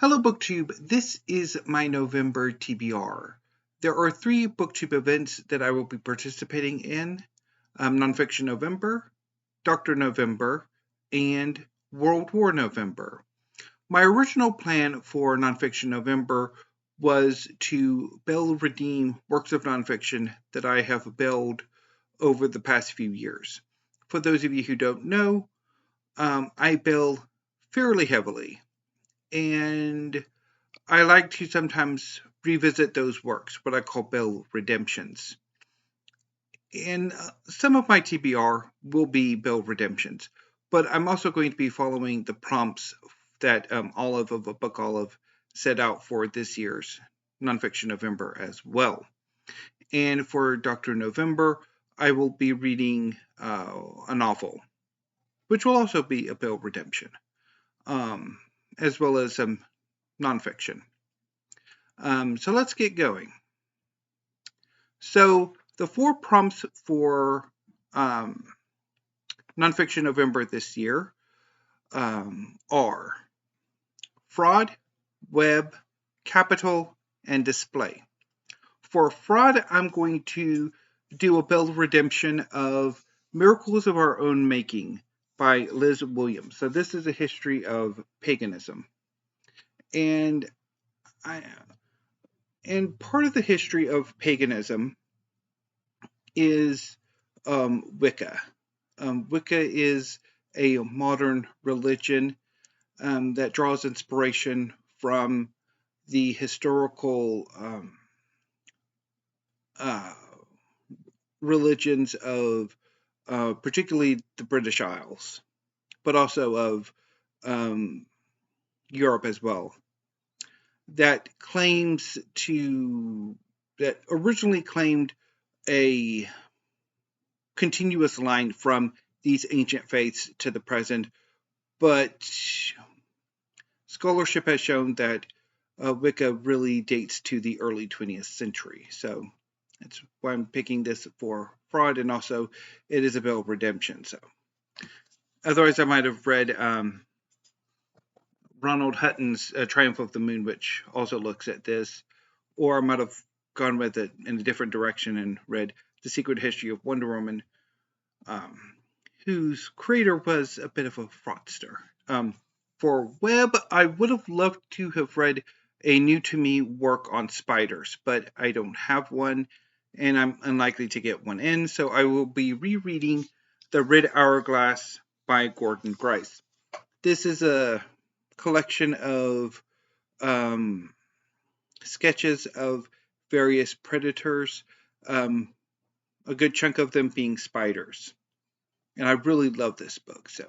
Hello BookTube, this is my November TBR. There are 3 BookTube events that I will be participating in, Nonfiction November, Dr. November, and World War November. My original plan for Nonfiction November was to redeem works of nonfiction that I have billed over the past few years. For those of you who don't know, I bill fairly heavily. And I like to sometimes revisit those works, what I call bill redemptions. And some of my TBR will be bill redemptions, but I'm also going to be following the prompts that Olive of a Book Olive set out for this year's Nonfiction November as well. And for Dr. November, I will be reading a novel, which will also be a bill redemption. As well as some nonfiction. So let's get going. So the 4 prompts for Nonfiction November this year are fraud, web, capital, and display. For fraud, I'm going to do a bill redemption of Miracles of Our Own Making by Liz Williams. So this is a history of paganism. And part of the history of paganism is Wicca. Wicca is a modern religion that draws inspiration from the historical religions of particularly the British Isles, but also of Europe as well, that originally claimed a continuous line from these ancient faiths to the present, but scholarship has shown that Wicca really dates to the early 20th century. So that's why I'm picking this for fraud, and also it is a bill of redemption. So otherwise I might have read Ronald Hutton's Triumph of the Moon, which also looks at this, or I might have gone with it in a different direction and read The Secret History of Wonder Woman, whose creator was a bit of a fraudster. For web, I would have loved to have read a new to me work on spiders, but I don't have one, and I'm unlikely to get one in, so I will be rereading The Red Hourglass by Gordon Grice. This is a collection of sketches of various predators, a good chunk of them being spiders. And I really love this book, so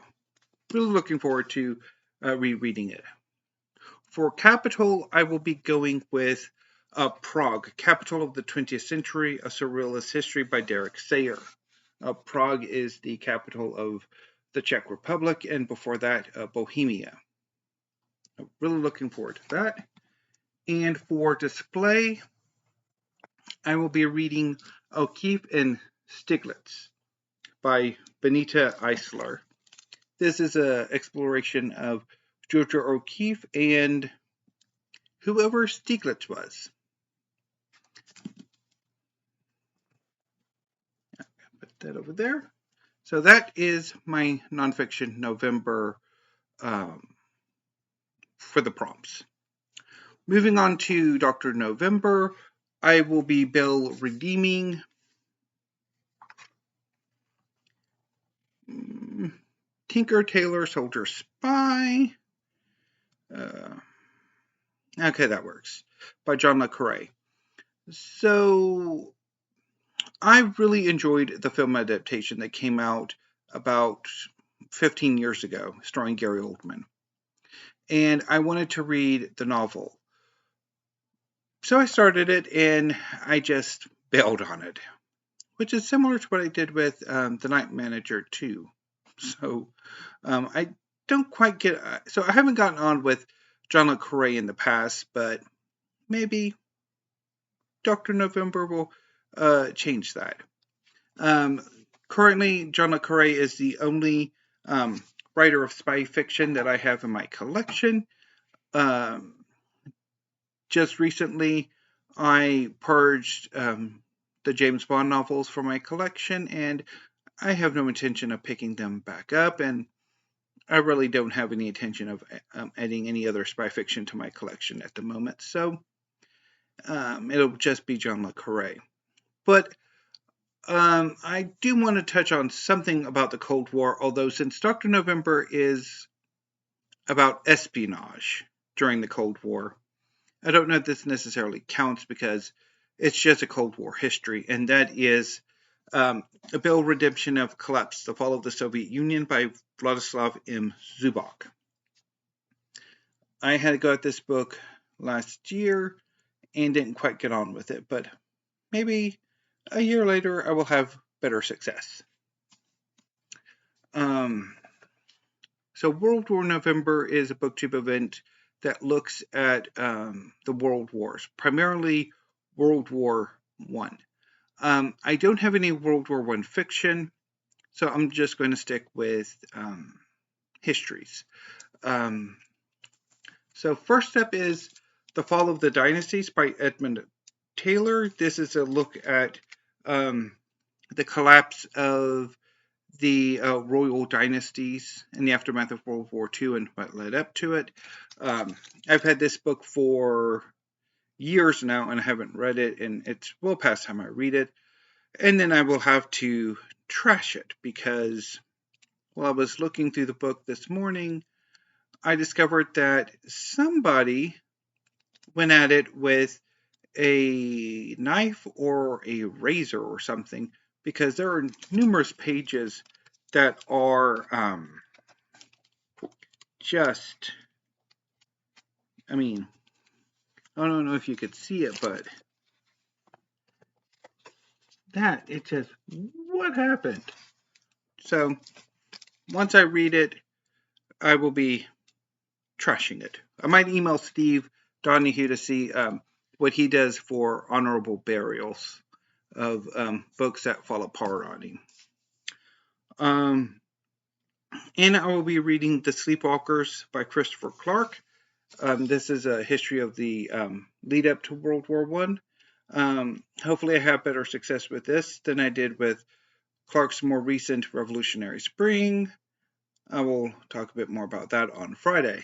really looking forward to rereading it. For capital, I will be going with Prague, Capital of the 20th Century, A Surrealist History by Derek Sayer. Prague is the capital of the Czech Republic, and before that, Bohemia. Really looking forward to that. And for display, I will be reading O'Keeffe and Stieglitz by Benita Eisler. This is an exploration of Georgia O'Keeffe and whoever Stieglitz was. Put that over there. So that is my nonfiction November for the prompts. Moving on to Dr. November, I will be bill redeeming Tinker, Tailor, Soldier, Spy. Okay, that works. By John le Carre. So I really enjoyed the film adaptation that came out about 15 years ago, starring Gary Oldman. And I wanted to read the novel. So I started it, and I just bailed on it, which is similar to what I did with The Night Manager 2. So I don't quite get... So I haven't gotten on with John le Carre in the past, but maybe Dr. November will change that. Currently, John le Carre is the only writer of spy fiction that I have in my collection. just recently I purged the James Bond novels from my collection, and I have no intention of picking them back up, and I really don't have any intention of adding any other spy fiction to my collection at the moment, so it'll just be John le Carre. But I do want to touch on something about the Cold War, although since Dr. November is about espionage during the Cold War, I don't know if this necessarily counts because it's just a Cold War history, and that is A Bill Redemption of Collapse, The Fall of the Soviet Union by Vladislav M. Zubok. I had got this book last year and didn't quite get on with it, but maybe a year later I will have better success. So World War November is a booktube event that looks at the World Wars, primarily World War I. I don't have any World War I fiction, so I'm just going to stick with histories. So first up is The Fall of the Dynasties by Edmond Tailor. This is a look at the collapse of the royal dynasties in the aftermath of World War II and what led up to it. I've had this book for years now and I haven't read it, and it's well past time I read it. And then I will have to trash it because while I was looking through the book this morning, I discovered that somebody went at it with a knife or a razor or something, because there are numerous pages that are just, I mean, I don't know if you could see it, but it just, what happened? So once I read it, I will be trashing it. I might email Steve Donahue to see what he does for honorable burials of books that fall apart on him. And I will be reading The Sleepwalkers by Christopher Clark. This is a history of the lead up to World War I. Hopefully I have better success with this than I did with Clark's more recent Revolutionary Spring. I will talk a bit more about that on Friday.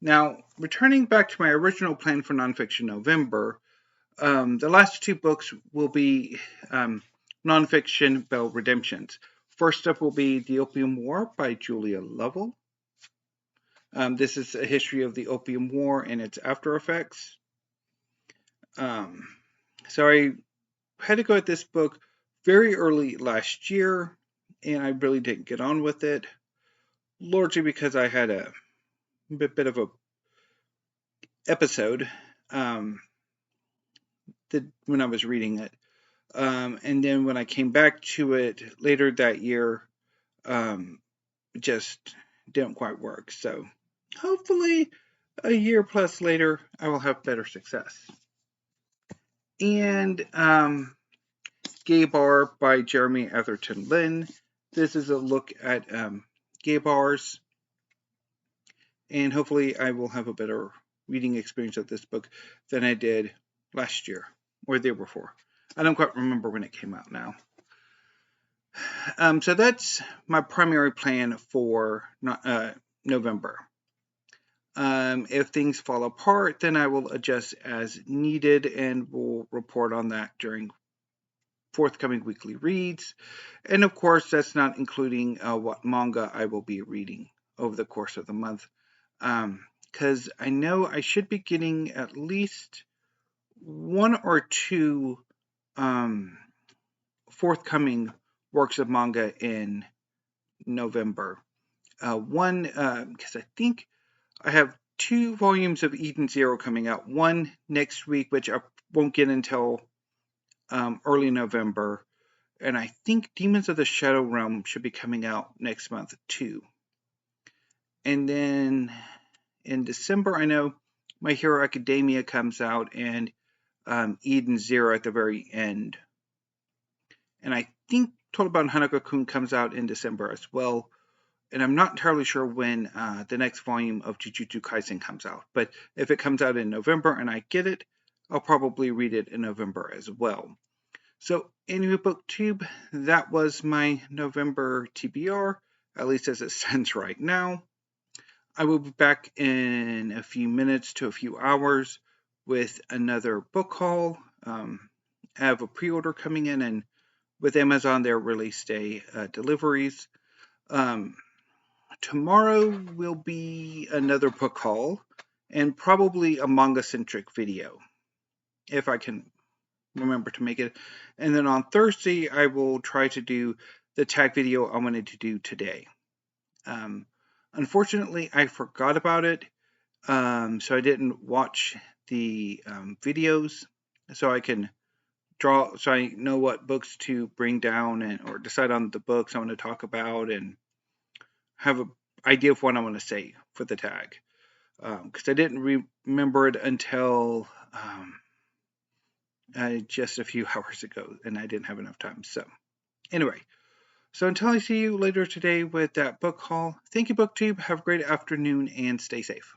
Now, returning back to my original plan for Nonfiction November, the last two books will be Nonfiction Bell Redemptions. First up will be The Opium War by Julia Lovell. This is a history of the Opium War and its after effects. So I had to go at this book very early last year, and I really didn't get on with it, largely because I had a bit of a episode when I was reading it. And then when I came back to it later that year, it just didn't quite work. So hopefully a year plus later, I will have better success. And Gay Bar by Jeremy Atherton Lin. This is a look at gay bars, and hopefully I will have a better reading experience of this book than I did last year or the year before. I don't quite remember when it came out now. So that's my primary plan for November. If things fall apart, then I will adjust as needed and will report on that during forthcoming weekly reads. And of course, that's not including what manga I will be reading over the course of the month. Because I know I should be getting at least one or two forthcoming works of manga in November. One, because I think I have 2 volumes of Eden Zero coming out. One next week, which I won't get until early November. And I think Demons of the Shadow Realm should be coming out next month too. And then in December, I know My Hero Academia comes out, and Eden Zero at the very end. And I think Total Hanako-kun comes out in December as well. and I'm not entirely sure when the next volume of Jujutsu Kaisen comes out, but if it comes out in November and I get it, I'll probably read it in November as well. So anyway, BookTube, that was my November TBR, at least as it stands right now. I will be back in a few minutes to a few hours with another book haul. I have a pre-order coming in, and with Amazon, their release day deliveries. Tomorrow will be another book haul and probably a manga-centric video, if I can remember to make it. And then on Thursday, I will try to do the tag video I wanted to do today. Unfortunately, I forgot about it, so I didn't watch the videos, so I can draw, so I know what books to bring down or decide on the books I want to talk about and have an idea of what I want to say for the tag. Because I didn't remember it until just a few hours ago, and I didn't have enough time. So anyway, so until I see you later today with that book haul, thank you, BookTube. Have a great afternoon and stay safe.